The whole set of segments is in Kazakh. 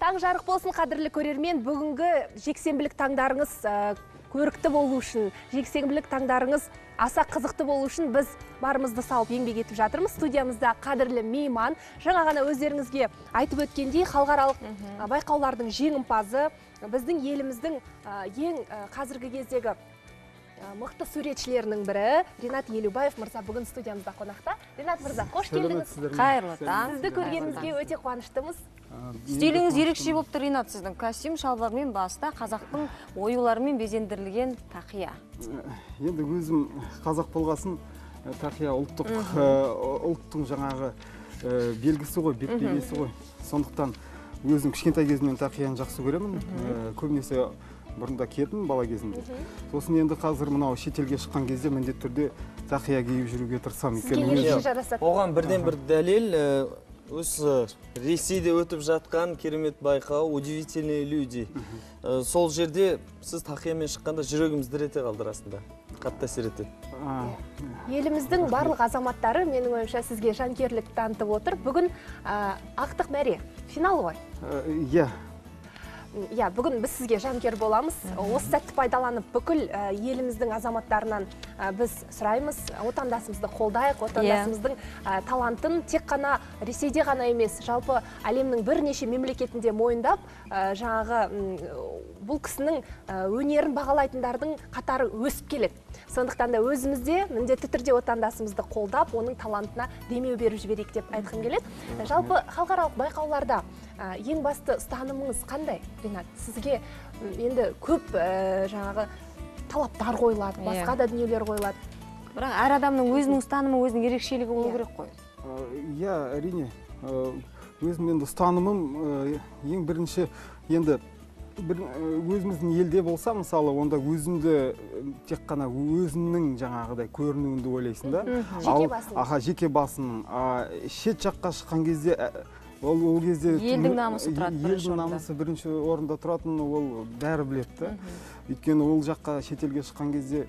Таң жарық болсын, қадірлі көрермен. Бүгінгі жексенбілік таңдарыңыз көрікті болу үшін, жексенбілік таңдарыңыз аса қызықты болу үшін біз барымызды салып еңбек етіп жатырмыз. Студиямызда қадірлі мейман. Жаңа ғана өздеріңізге айтып өткендей, халықаралық байқаулардың жеңімпазы, біздің еліміздің ең қазіргі кездегі мықты суретшілерінің бірі Ринат Елубаев мырза бүгін студиямызда қонақта. Ринат мырза, қош келдіңіз. Қайырлы таң. Сізді көргенімізге өте қуаныштымыз. Стиліңіз ерекше болып тұр, Ринат, сіздің костюм шалбармен баста қазақтың оюларымен безендірілген тақия. Енді өзім қазақ болғасын, тақия ұлттың жаңағы белгісі ғой, бет-бейнесі ғой. Сондықтан өзім кішкентай кезімнен тақияны жақсы көремін. Көбінесе бұрында киетін бала кезімде. Сосын енді қазір мынау шетелге шыққан кезде міндетті түрде тақия киіп жүруге тырысамын. Сізге ерекше жарасады. Оған бірден бір дәлел, осы Ресейде өтіп жатқан керемет байқау «Удивительные люди». Сол жерде сіз тақиямен шыққанда жүрегіміз дір ете қалды расында. Қатты әсер етеді. Еліміздің барлық азаматтары менің ойымша сізге жанкүйерлік танытып отыр. Бүгін ақтық мәре финал ғой. Иә, бүгін біз сізге жанкүйер боламыз. Осы сәтті пайдаланып бүкіл еліміздің азаматтарынан біз сұраймыз, отандасымызды қолдайық, отандасымыздың талантын тек қана Ресейде ғана емес, жалпы әлемнің бірнеше мемлекетінде мойындап, жаңағы бұл кісінің өнерін бағалайтындардың қатары өсіп келеді. Сондықтан да өзімізде міндетті түрде отандасымызды қолдап, оның талантына демеу беріп жіберейік деп айтқым келеді. Жалпы халықаралық байқауларда ең басты ұстанымыңыз қандай, Ринат? Сізге енді көп жаңағы талаптар қойылады, басқа да дүниелер қойылады. Бірақ әр адамның өзінің ұстанымы, өзінің ерекшелігі болу керек қой. Иә, әрине. Өзім енді ұстанымым ең бірінші енді өзіміздің елде болса, мысалы, онда өзімді тек қана өзімнің жаңағыдай көрінуінді ойлайсың да. Жеке басының. Шет жаққа шыққан кезде, ол кезде елдің намысы тұрады бірінші орында. Елдің намысы бірінші орында тұратын, ол бәрі біледі. Өйткені ол жаққа шетелге шыққан кезде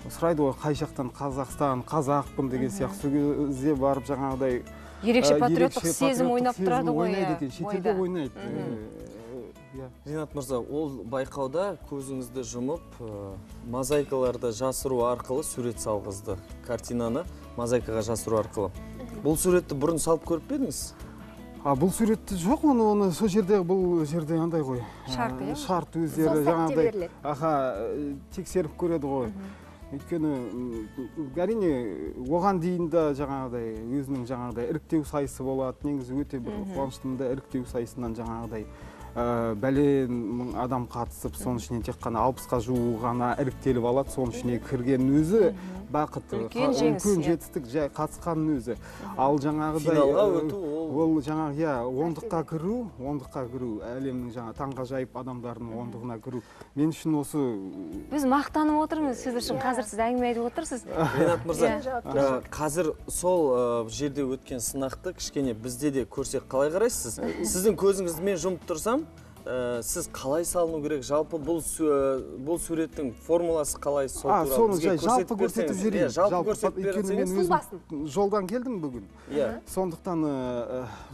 сұрайды ғой, қай жақтан Қазақстан, қазақпын деген сияқты. Сол кезде барып жаңағыдай ерекше патриоттық сезім ойнап тұрады ғой. Шетелде ойнайды. Ринат мырза, ол байқауда көзіңізді жұмып, мозаикаларды жасыру арқылы сурет салғызды. Картинаны мозаикаға жасыру арқылы. Бұл суретті бұрын салып көріп едіңіз? Бұл суретті жоқ, оны сол жерде, бұл жерде андай ғой. Шарт өздері жаңағыдай тексеріп көреді ғой. Өйткені әрине оған дейін де жаңағыдай өзінің жаңағыдай іріктеу сайысы болады. Негізі өте бір қуаныштымда іріктеу сайысынан жаңағыдай бәлен адам қатысып, соның ішінен тек қана 60-қа жуығы ғана іріктеліп алады. Соның ішіне кірген өзі бақыт, үлкен жетістік, жай қатысқанның өзі. Ал жаңағыдай финалға өту ол жаңағы ондыққа кіру, әлемнің жаңа таңғажайып адамдарының ондығына кіру. Мен үшін осы біз мақтанып отырмыз, сіз үшін қазір сіз әңгіме айтып отырсыз. Ринат мырза, қазір сол жерде өткен сынақты кішкене бізде де көрсек қалай қарайсыз? Сіздің көзіңізді мен жұмып тұрсам, сіз қалай салыну керек? Жалпы бұл суреттің формуласы қалай? Соны жалпы көрсетіп жүрейін. Жалпы мен жолдан келдім бүгін. Сондықтан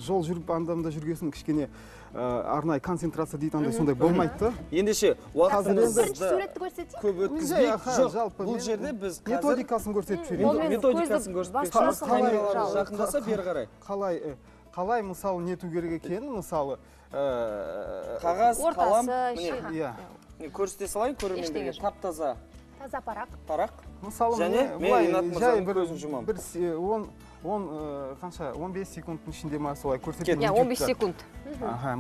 жол жүріп андамда жүргесін кішкене арнай концентрация дейді, андай сондай болмайды. Ендеше уақытыңызды суретті көрсетейік? көп өткізбей, жоқ, бұл жерде біз методикасын көрсетіп жүрейін. Методикасын көрсетпек. Камералар жақындаса бері қарай. Қалай мысалы нету керек екенін, мысалы қағаз, қалам, көрсете салайын көрермендерге. Тап-таза парақ. Және мен Ринат мырзаның көзін жұмамын. 15 секундтың ішінде ма солай көрсетемін. 15 секунд.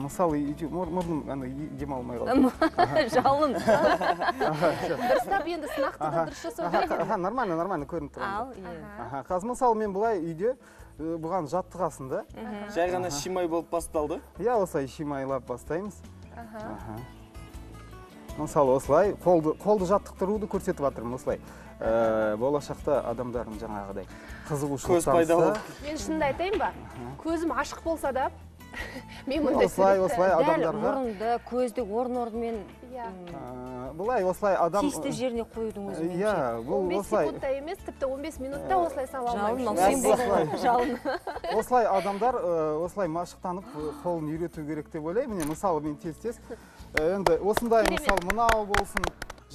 Мысалы, мұрным демалмай қалды. Жалын. Дұрыстап енді сынақты да дұрыс жасау керек. Нормально көрініп тұрады. Қазір мысалы мен бұлай үйде бұған жаттығасын да. Жай ғана шимай болып басталды? Осылай шимайлап бастаймыз. Мысалы осылай қолды жаттықтыруды көрсетіп жатырмын осылай. Болашақта адамдардың жаңағыдай қызығушылық танытса. Мен шынымды айтайын ба? Көзім ашық болса да, мен мұндай осылай адамдарға дәл мұрынды, көзді орын-орнымен Былай осылай адам тиісті жеріне қоюдың өзі меніңше. Иә, бұл 15 осылай секундта емес, тіпті 15 минутта осылай сала Жалын, алмаймыз. жалын. осылай адамдар осылай машықтанып қолын үйрету керек деп ойлаймын. Міне мысалы мен тез енді осындай мысал мынау болсын.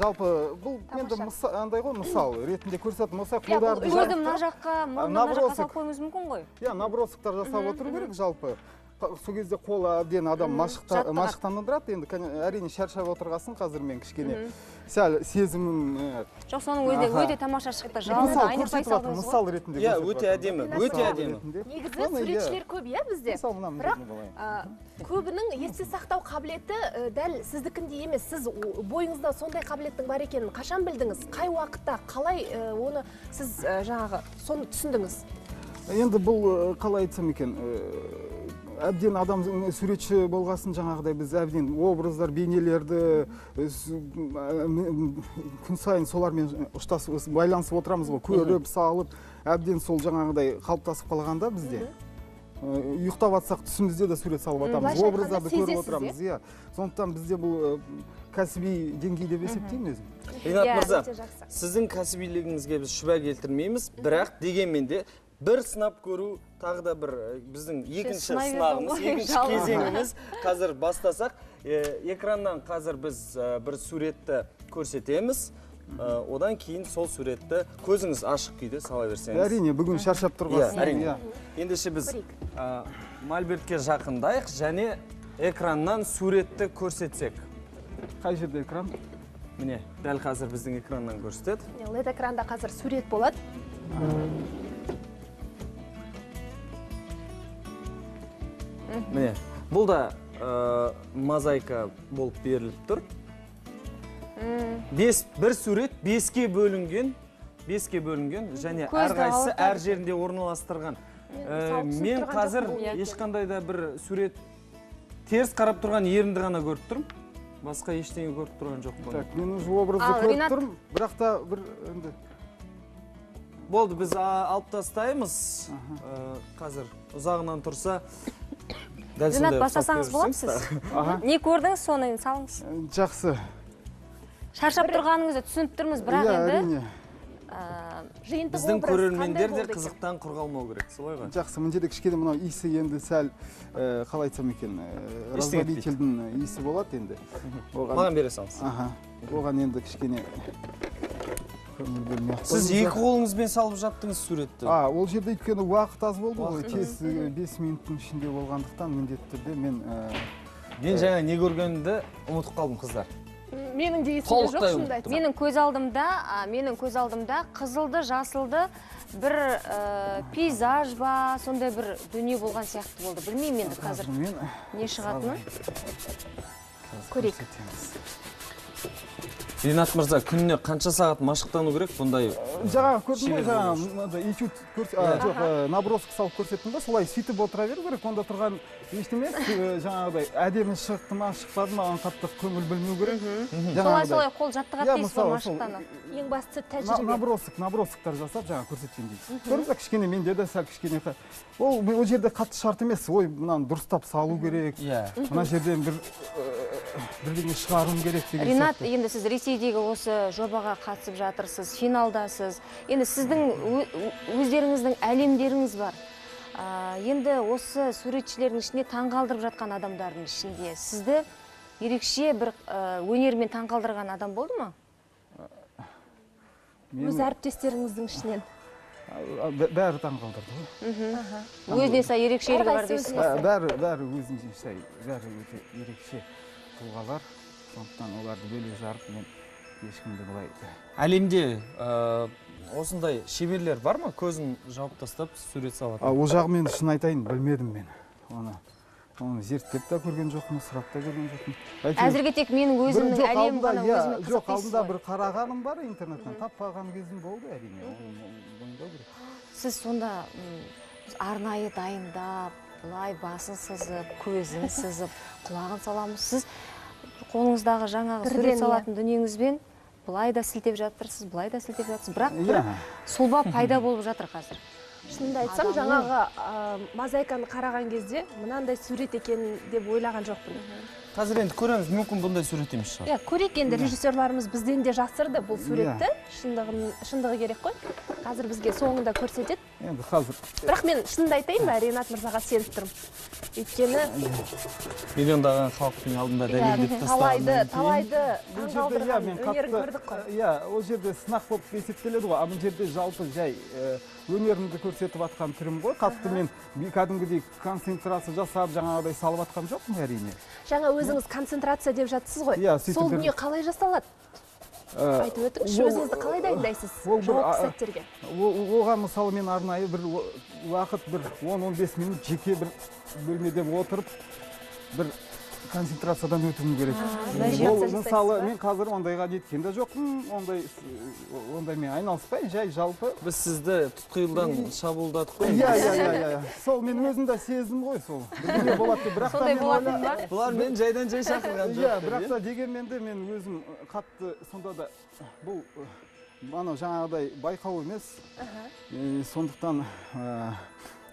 Жалпы бұл енді андай ғой, мысал ретінде көрсетіп, осылай қолдарды Көзді мына жаққа, мына жаққа салып қоюыңыз мүмкін ғой. Иә, набросктар жасап отыру керек жалпы. Сол кезде қол әбден адам машықтандырады. Енді әрине шаршап отырғасын қазір мен кішкене сәл сезімім. Жоқ, соның өзінде өте тамаша шықты. Жалынды айнықпай салдыңыз ғой. Мысал ретінде. Иә, өте әдемі, өте әдемі. Негізі суретшілер көп, иә, бізде. Бірақ көбінің есте сақтау қабілеті дәл сіздікіндей емес. Сіз бойыңызда сондай қабілеттің бар екенін қашан білдіңіз? Қай уақытта, қалай оны сіз жаңағы соны түсіндіңіз? Енді бұл қалай айтсам екен, әбден адам суретші болғасын жаңағыдай біз әбден образдар, бейнелерді күн сайын солармен ұштасып байланысып отырамыз ғой, көріп, салып, әбден сол жаңағыдай қалыптасып қалғанда бізде. Ұйықтап атсақ түсімізде де сурет салып атамыз, образдарды көріп отырамыз. Сондықтан бізде бұл кәсіби деңгей деп есептеймін өзім. Ринат мырза, сіздің кәсібилігіңізге біз шүбә келтірмейміз, бірақ дегенмен де бір сынап көру тағы да бір біздің екінші сынағымыз, екінші кезеңіміз. Қазір бастасақ, экраннан қазір біз бір суретті көрсетеміз. Одан кейін сол суретті көзіңіз ашық күйде сала берсеңіз. Әрине, бүгін шаршап тұрғансыз. Әрине. Ендеше біз мольбертке жақындайық және экраннан суретті көрсетсек. Қай жерде экран? Міне, дәл қазір біздің экраннан көрсетеді. LED экранда қазір сурет болады. Міне, бұл да мозаика болып беріліп тұр. Бір сурет 5-ке бөлінген және әрқайсысы әр жерінде орналастырған. Мен қазір ешқандай да бір сурет теріс қарап тұрған ерінді ғана көріп тұрмын. Басқа ештеңе көріп тұрған жоқ қой. Мен уже образды көріп тұрмын, бірақ та бір енді болды, біз алып тастаймыз. Қазір ұзағынан тұрса Ринат, бастасаңыз болады сіз? Не көрдіңіз, соны салыңыз. Жақсы. Шаршап тұрғаныңызды түсініп тұрмыз, бірақ енді біздің көрермендер де қызықтан құр қалмау керек, солай ғой? Жақсы, менде де кішкене мынау иісі енді сәл қалай айтсам екен, разлобительдің иісі болады енді. Маған бере салыңыз. Оған енді кішкене Сіз екі қолыңызбен салып жаттыңыз суретті. Ол жерде өйткені уақыт аз болды ғой, тез 5 минуттың ішінде болғандықтан міндетті түрде мен жаңа не көргенімді ұмытып қалдым, қыздар. Менің де есімде жоқ, шынымды айтсам. Менің көз алдымда қызылды, жасылды бір пейзаж ба, сондай бір дүние болған сияқты болды. Білмеймін енді қазір не шығатынын. Көрейік. Ринат мырза, күніне қанша сағат машықтану керек бұндай? Жаңа көрдім ғой, жаңа этюд набросок салып көрсеттім ба, солай сөйтіп отыра беру керек. Онда тұрған ештеме жаңағыдай әдемі шықты ма, шықпады ма, қатты көңіл бөлмеу керек. Солай қол жаттығады дейсіз ғой машықтаны. Ең бастысы тәжірибе. Набростоктар жасап жаңа көрсеткен дейсіз. Көрдіңіз, кішкене менде де сәл кішкене ол жерде қатты шарт емес. Ой, мынаны дұрыстап салу керек. Мына жерден бірдеңе шығаруым керек деген сияқты. Ринат, енді сіз Ресейдегі осы жобаға қатысып жатырсыз, финалдасыз. Енді сіздің өздеріңіздің әлемдеріңіз бар. Енді осы суретшілердің ішінде таңғалдырып жатқан адамдардың ішінде сізді ерекше бір өнермен таңғалдырған адам болды ма? Өз әріптестеріңіздің ішінен. Бәрі таңғалдырды ғой. Өзіне сай ерекшелігі бар дейсіз. Бәрі өзінше сай, бәрі өте ерекше тұлғалар. Сондықтан оларды бөлек жарып мен ешкімді бұлай. Әлемде осындай шеберлер бар ма? Көзін жауып тастап сурет салады. Ол жағымен шын айтайын, білмедім мен. Оны зерттеп та көрген жоқпын, сұрап та көрген жоқпын. Әзірге тек менің өзімнің әлемім ғана өзіме қызық дейсіз ғой. Жоқ, алдында бір қарағаным бар интернеттен, таппаған кезім болды әрине. Сіз сонда арнайы дайындап, бұлай басын сызып, көзін сызып, құлағын саламыз. Сіз қолыңыздағы жаңағы сурет салатын дүниеңізбен бұлай да сілтеп жатырсыз, бұлай да сілтеп жатырсыз. Бірақ бір сұлба пайда болып жатыр қазір. шынымды айтсам, жаңағы мозаиканы қараған кезде мынандай сурет екен деп ойлаған жоқпын. Қазір енді көреміз, мүмкін бұндай сурет емес шығар. Көрейік, енді режиссерларымыз бізден де жасырды бұл суретті. Шындығы керек қой. Қазір бізге соңында көрсетеді. Енді қазір. Бірақ мен шынымды айтайын ба, Ринат мырзаға сеніп тұрмын. Өйткені миллиондаған халықтың алдында дәлелдеп тастаған. талайды таңғалдырған өнерін көрдік қой. Иә, ол жерде сынақ болып есептеледі ғой. Бұл жерде жалпы жай өнерімді көрсетіп жатқан түрім ғой. Қатты мен кәдімгідей концентрация жасап, жаңағыдай салып жатқан жоқпын әрине. Жаңа өзіңіз концентрация деп жатсыз ғой. Сол дүние қалай жасалады? Айтып өтіңізші, өзіңізді қалай дайындайсыз жауапты сәттерге? Оған мысалы мен арнайы бір уақыт, бір 10-15 минут жеке бір бөлмеде отырып, бір концентрациядан өтуім керек. Мысалы мен қазір ондайға жеткен де жоқпын, ондай мен айналыспай, жай жалпы. Біз сізді тұтқиылдан шабуылдадық қой. Иә. Сол мен өзім де сездім ғой сол. Бірдеңе болады деп, бірақ та мен ойлаймын. Бұлар мен жайдан жай шақырған жоқ. Иә, бірақ та дегенмен де мен өзім қатты сонда да бұл жаңағыдай байқау емес. Сондықтан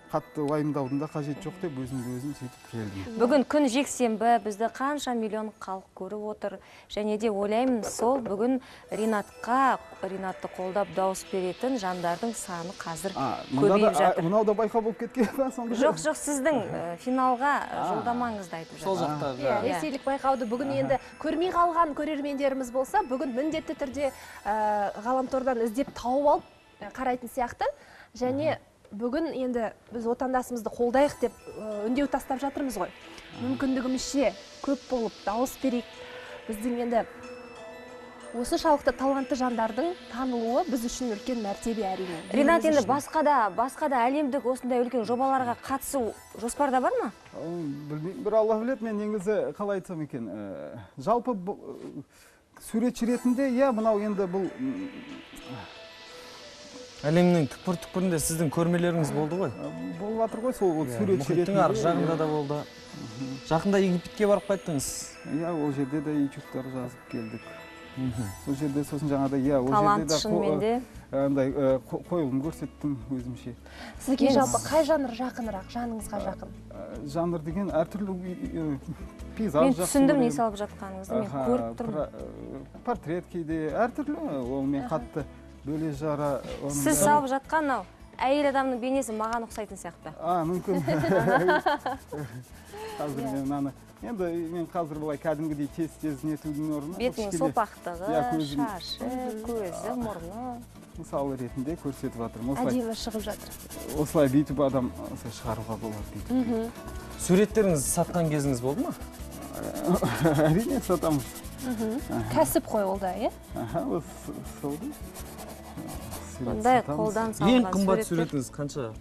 қатты уайымдаудың да қажет жоқ деп өзімді сөйтіп келдім. Бүгін күн жексенбі, бізді қанша миллион халық көріп отыр. Және де ойлаймын, сол бүгін Ринатты қолдап дауыс беретін жандардың саны қазір көбейіп жатыр. Мынау да байқау болып кеткен ба сонда? Жоқ, сіздің финалға жолдамаңызды айтып жатыр. Сол жақтағы. Ресейлік байқауды бүгін енді көрмей қалған көрермендеріміз болса, бүгін міндетті түрде ғаламтордан іздеп тауып алып қарайтын сияқты. Және бүгін енді біз отандасымызды қолдайық деп үндеу тастап жатырмыз ғой. Мүмкіндігімізше көп болып дауыс берейік. Біздің енді осы шалықты талантты жандардың танылуы біз үшін үлкен мәртебе әрине. Ринат, енді басқа да әлемдік осындай үлкен жобаларға қатысу жоспарда бар ма? Білмеймін, бір Алла біледі, мен негізі қалай айтсам екен. Жалпы суретші ретінде, мынау енді бұл әлемнің түкпір-түкпірінде сіздің көрмелеріңіз болды ғой? Болып жатыр ғой, сол суретші ретінде. Мұхиттың арғы жағында да болды. Жақында Египетке барып қайттыңыз? Иә, ол жерде де этюдтар жазып келдік. Сол жерде сосын жаңағыдай, ол талант жерде шынымен де қойылым көрсеттім өзімше. Сізге жалпы қай жанр жақынырақ, жаныңызға жақын? Жанр деген әртүрлі пейзаж. Мен түсіндім не салып жатқаныңызды, мен көріп тұрмын. Портрет кейде әртүрлі, ол мен қатты бөле жара. Сіз салып жатқан әйел адамның бейнесі маған ұқсайтын сияқты. Мүмкін. Қазір мен аны, енді мен қазір бұлай кәдімгідей тез нетудің орнына. Бетінің сопақтығы, шашы, көзі, мұрны. Мысалы ретінде көрсетіп жатырмын. Әдемі шығып жатыр. Осылай бүйтіп адам шығаруға болады дейді. Суреттеріңіз сатқан кезіңіз болды ма? Әрине сатамыз. Кәсіп қой ол да, иә? Сол да. Ондай қолдан салған ең қымбат суретіңіз қанша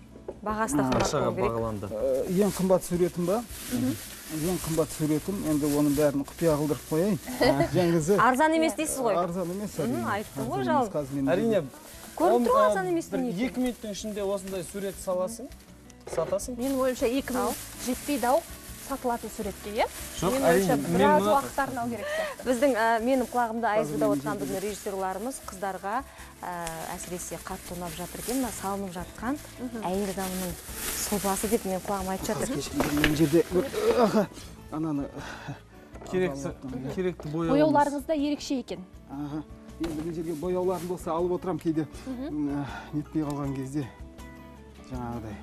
бағасы да қымбат болу керек? бағаланды? Ең қымбат суретім ба? Ең қымбат суретім, енді оның бәрін құпия қылдырып қояйын. Арзан емес дейсіз ғой? Арзан емес. Айтты ғой жалын. Әрине, көріп тұру арзан емес бір 2 минуттың ішінде осындай сурет саласың, сатасың? Мен ойымша 2 минут жетпейді ау сатылатын суретке, иә? Жоқ, мен ойымша біраз уақыт арнау керек сияқты. Біздің менің құлағымда айызбыда отырған біздің режиссерларымыз қыздарға әсіресе қатты ұнап жатыр екен, салынып жатқан әйел адамның сұлбасы деп мен құлағым айтып жатыр. Мен жерде ананы керекті бояуларыңыз да ерекше екен. Енді мен жерге бояуларын болса алып отырам кейде нетпей қалған кезде жаңағыдай.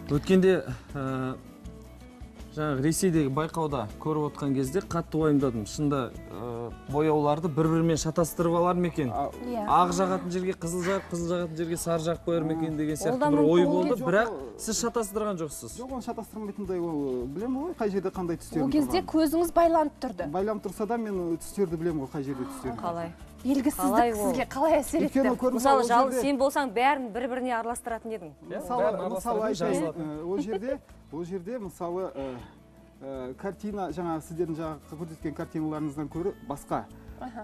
Өткенде жаңағы Ресейдегі байқауда көріп отқан кезде қатты уайымдадым. Шында бояуларды бір-бірімен шатастырып алар ма екен? Ақ жағатын жерге қызыл жақ, қызыл жағатын жерге сары жақ қояр ма екен деген сияқты бір ой болды, бірақ сіз шатастырған жоқсыз. Жоқ, оны шатастырмайтындай, ол білем ғой, қай жерде қандай түстерін. Ол кезде көзіңіз байланып тұрды. Байланып тұрса да мен түстерді білем ғой, қай жерде түстерін. Қалай? Белгісіздік сізге қалай әсер етті? Мысалы, жалын сен болсаң бәрін бір-біріне араластыратын едің. Мысалы, ол жерде мысалы картина, жаңағы сіздердің жаңағы көрсеткен картиналарыңыздан көрі басқа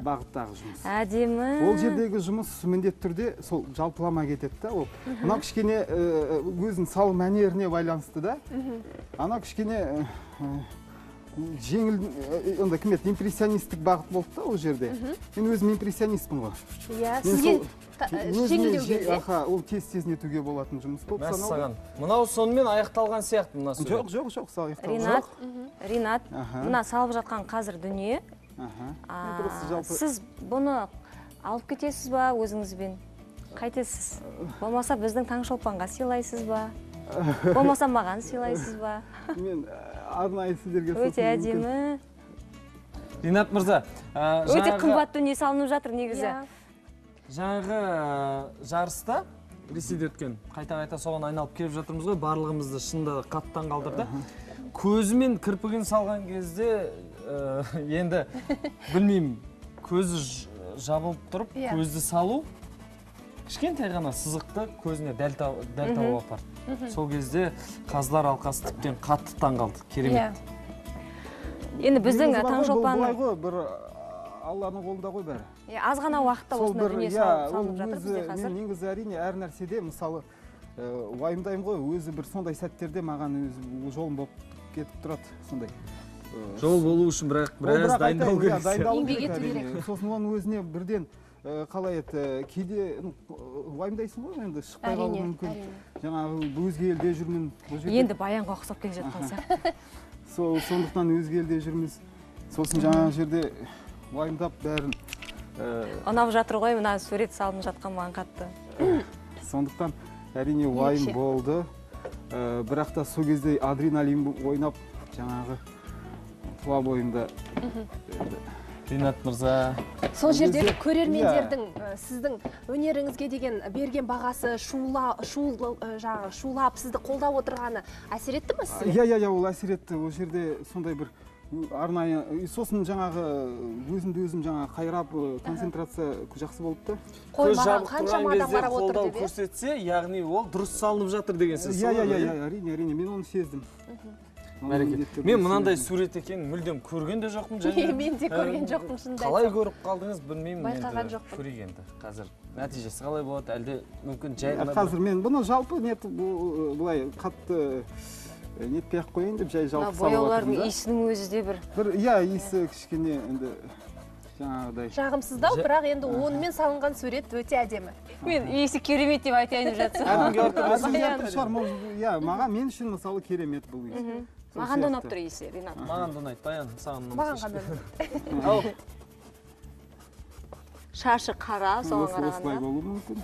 бағыттағы жұмыс. Әдемі. Ол жердегі жұмыс міндетті түрде сол жалпылама кетеді да. Ол мынау кішкене өзінің салу мәнеріне байланысты да. Ана кішкене жеңіл онда кім еді импрессионисттік бағыт болды да ол жерде. Мен өзім импрессионистпін ғой. Иә, сізге жеңілдеу керек. Ол тез сезінетуге болатын жұмыс болып саналды. Мынау сонымен аяқталған сияқты мына сурет. Жоқ, аяқталған. Ринат, мына салып жатқан қазір дүние. Сіз бұны алып кетесіз ба өзіңізбен? Қайтесіз? Болмаса біздің Таңшолпанға сыйлайсыз ба? Болмаса маған сыйлайсыз ба? Мен арнайы сіздерге өте әдемі. Ринат мырза, өте қымбат дүние салынып жатыр негізі. Жаңағы жарыста Ресейде өткен қайта-қайта соған айналып келіп жатырмыз ғой, барлығымызды шынында қатты қалдырды. Көзімен кірпігін салған кезде енді білмеймін, көзі жабылып тұрып, көзді салу кішкентай ғана сызықты көзіне дәл тауып апарды. Сол кезде қазылар алқасы тіптен қатты қалды. Керемет. Енді біздің Таңшолпан бір Алланың қолында ғой бәрі. Аз ғана уақытта осында дүние салынып жатыр бізде қазір. Мен негізі әрине әр нәрседе мысалы уайымдаймын ғой, өзі бір сондай сәттерде маған өзі жолым болып кетіп тұрады сондай. Жол болу үшін біраз дайындау керек. Еңбек ету керек. Сосын оның өзіне бірден қалай еді, кейде уайымдайсың ғой, енді шықпай қалуы мүмкін. Жаңағы өзге елде жүрмін. Енді Баянға ұқсап келе жатқан сияқты. Сондықтан өзге елде жүрміз. Сосын жаңағы жерде уайымдап бәрін. Ұнап жатыр ғой, мына сурет салынып жатқан маған қатты. Сондықтан әрине уайым болды. Бірақ та сол кезде адреналин ойнап, жаңағы тұла бойымда. Ринат мырза. Сол жердегі көрермендердің сіздің өнеріңізге деген берген бағасы, шулап сізді қолдап отырғаны әсер етті ме сізге? Иә, ол әсер етті. Ол жерде сондай бір арнайы, сосын жаңағы өзімді өзім жаңағы қайрап, концентрация жақсы болыпты. Көз жабық тұрған кезде қолдау көрсетсе, яғни ол дұрыс салынып жатыр деген сөз. Иә, әрине, мен оны сездім. Мен мынандай сурет екенін мүлдем көрген де жоқпын. Мен де көрген жоқпын шынында. Қалай көріп қалдыңыз білмеймін. Байқаған жоқпын. Көрейік енді қазір. Нәтижесі қалай болады, әлде мүмкін жай ғана. Қазір мен бұны жалпы былай қатты нетпей-ақ қояйын деп жай жалпы салып жатырмын. Бояулардың иісінің өзі де бір. Иә, иісі кішкене енді жаңағыдай. Жағымсыздау, бірақ енді онымен салынған сурет өте әдемі. Мен иісі керемет деп айтайын деп жатсам. Иә, маған мен үшін мысалы керемет бұл иіс. Маған да ұнап тұр иісі, Ринат. Маған да ұнайды, Баян, саған ұнамаса. Маған қандай ұнайды. Шашы қара, соған қарағанда. Осылай болуы мүмкін.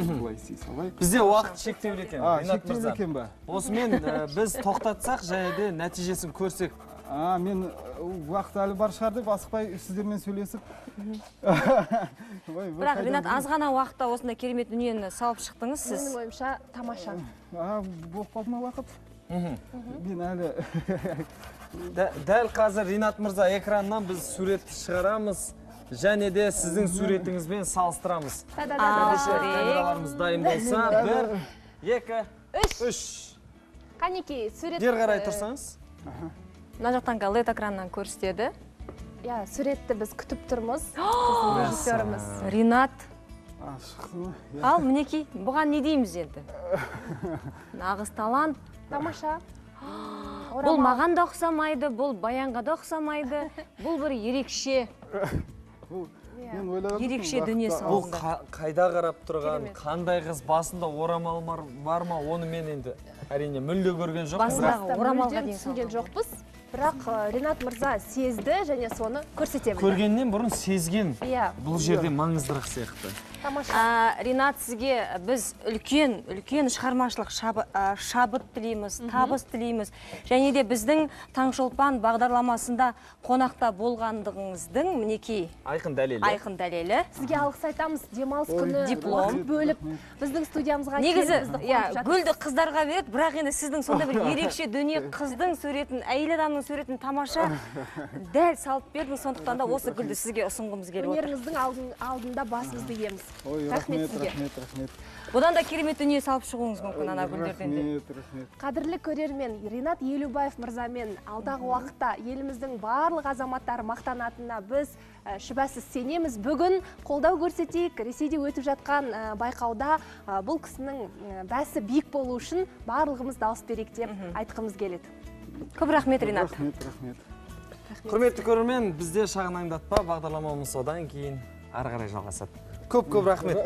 Осылай істей салайық. Бізде уақыт шектеулі екен, Ринат мырза. Шектеулі екен ба? Осымен біз тоқтатсақ, және нәтижесін көрсек. Мен уақыт әлі бар шығар деп асықпай сіздермен сөйлесіп. Бірақ Ринат, аз ғана уақытта осындай керемет дүниені салып шықтыңыз сіз. Менің ойымша тамаша. Болып қалды ма уақыт? Мен әлі... Дәл қазір Ринат мырза экраннан біз суретті шығарамыз, және де сіздің суретіңізбен салыстырамыз. Камераларымыз дайын болса, 1, 2, 3. Қанекей, сурет... Бер қарай тұрсаңыз. Мына жақтан LED экраннан көрсетеді. Иә, суретті біз күтіп тұрмыз. Біздің режиссеріміз. Ринат. Ал, мінекей, бұған не дейміз енді? Нағыз талант. Тамаша. Бұл маған да ұқсамайды, бұл Баянға да ұқсамайды. Бұл бір ерекше. Ерекше дүние салынды. Бұл қайда қарап тұрған, қандай қыз, басында орамал бар ма, оны мен енді әрине мүлде көрген жоқпын. Басындағы орамалға дейін түсінген жоқпыз. Бірақ Ринат мырза сезді және соны көрсете білді. Көргеннен бұрын сезген. Бұл жерде маңыздырақ сияқты. Ринат, сізге біз үлкен шығармашылық шабыт тілейміз, табыс тілейміз. Және де біздің Таңшолпан бағдарламасында қонақта болғандығыңыздың мінекей айқын дәлелі. Сізге алғыс айтамыз, демалыс күні диплом бөліп біздің студиямызға негізі гүлді қыздарға береді, бірақ енді сіздің сонда бір ерекше дүние қыздың суретін, әйел адамның суретін тамаша дәл салып бердіңіз, сондықтан да осы гүлді сізге ұсынғымыз келіп отыр. Өнеріңіздің алдында басымызды иеміз. Рахмет. Бұдан да керемет дүние салып шығуыңыз мүмкін ана гүлдерден де. Қадірлі көрермен, Ринат Елубаев мырзамен алдағы уақытта еліміздің барлық азаматтары мақтанатынына біз шүбәсіз сенеміз. Бүгін қолдау көрсетейік. Ресейде өтіп жатқан байқауда бұл кісінің бәсі биік болу үшін барлығымыз дауыс берейік деп айтқымыз келеді. Көп рахмет, Ринат. Рахмет. Құрметті көрермен, бізде шағын аңдатпа бағдарламамыз одан кейін ары қарай жалғасады. Көп рахмет.